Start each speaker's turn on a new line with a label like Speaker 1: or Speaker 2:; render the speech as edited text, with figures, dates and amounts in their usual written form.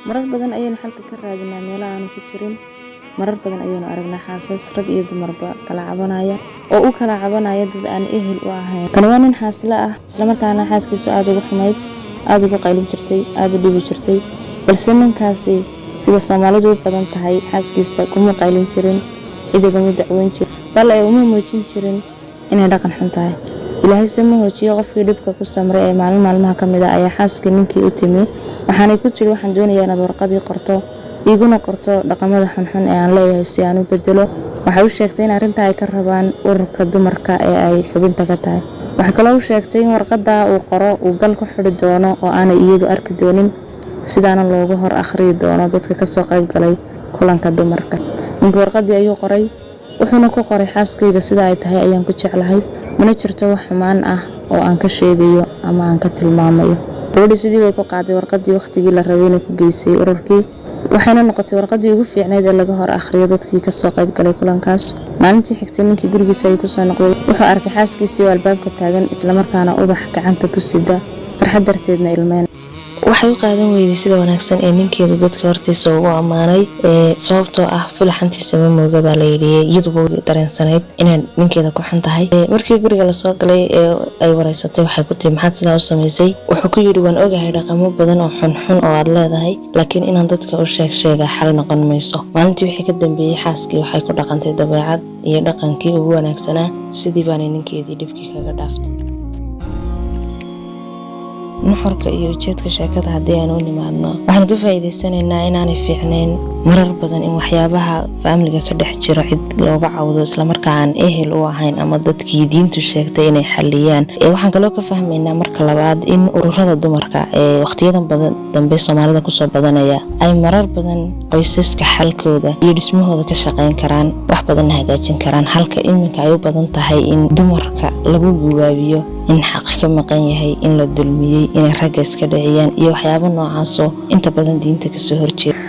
Speaker 1: marar badan ayaynu xalka ka raadinaa meelaha aanu ku jirin. marar badan ayaynu aragnaa xaasas rag iyo dumarba kala cabanaya oo u kala cabanaya dad aan ehel u ahayn. Kan waa nin xaasla ah isla markaana xaaskiisu aad ugu xumayd, aad ugu qaylin jirtay, aad u dhibi jirtay, balse ninkaasi sida Soomaalidu u badan tahay xaaskiisa kuma qaylin jirin, cidiga mu dacweyn jirin, bal ay uma muujin jirin inay dhaqan xun tahay. Ilaahay sama hoojiyo qofkii dhibka ku samray ee maalmaha kamid ah ayaa xaaskii ninkii u timi, waxaanay ku tiri waxaan doonayaa inaad warqadii qorto iguna qorto dhaqamada xunxun ee aan leeyahay si aan u bedelo. Waxay u sheegtay in arrinta ay ka rabaan ururka dumarka ee ay xubinta ka tahay. Waxay kaloo u sheegtay in warqada uu qoro uu gal ku xidhi doono oo aanay iyadu arki doonin, sidaana loogu hor akhriyi doono dadka ka soo qayb galay kulanka dumarka. Ninkii warqadii ayuu qoray, wuxuuna ku qoray xaaskayga sida ay tahay ayaan ku jeclahay, mana jirto wax xumaan ah oo aan ka sheegayo ama aan ka tilmaamayo. Gabadhii sidii way ku qaaday warqadii waqtigii la rabay inay ku geysay ururkii, waxayna noqotay warqadii ugu fiicnayd ee laga hor akhriyo dadkii ka soo qayb galay kulankaas. Maalintii xigtay ninkii gurigiisa ay ku soo noqday, wuxuu arkay xaaskiisii oo albaabka taagan isla markaana ubax gacanta ku sida, farxad darteedna ilmeyn. waxay u qaadan weyday sida wanaagsan ee ninkeedu dadka hortiisa ugu ammaanay sababtoo ah filaxantiisa ma mooga baa la yidhi iyaduba way dareensanayd inay ninkeeda ku xun tahay. markii guriga lasoo galay ee ay wareysatay waxay ku tiri maxaad sidaa u samaysay? wuxuu ku yidhi waan ogahay dhaqamo badan oo xunxun oo aad leedahay, laakiin inaan dadka u sheega xal noqon mayso. maalintii wixii ka dambeeyey xaaskii waxay ku dhaqantay dabeecad iyo dhaqankii ugu wanaagsanaa, sidii baanay ninkeedii dhibkii kaga dhaaftay. nuxurka iyo ujeedka sheekada haddii aan u nimaadno waxaan ka faa'iidaysanaynaa inaanay fiicnayn marar badan in waxyaabaha faamiliga ka dhex jiro cid looga cawdo isla markaa aan ehel u ahayn ama dadkii diintu sheegtay inay xaliyaan. waxaan kaloo ka fahmaynaa marka labaad in ururada dumarka ee waqtiyadan badan dambe Soomaalida kusoo badanaya ay marar badan qoysaska xalkooda iyo dhismahooda ka shaqayn karaan, wax badan hagaajin karaan, halka iminka ay u badan tahay in dumarka lagu gubaabiyo in xaq ka maqan yahay, in la dulmiyey, inay ragga iska dhiciyaan iyo waxyaabo noocaasoo inta badan diinta kasoo horjeeda.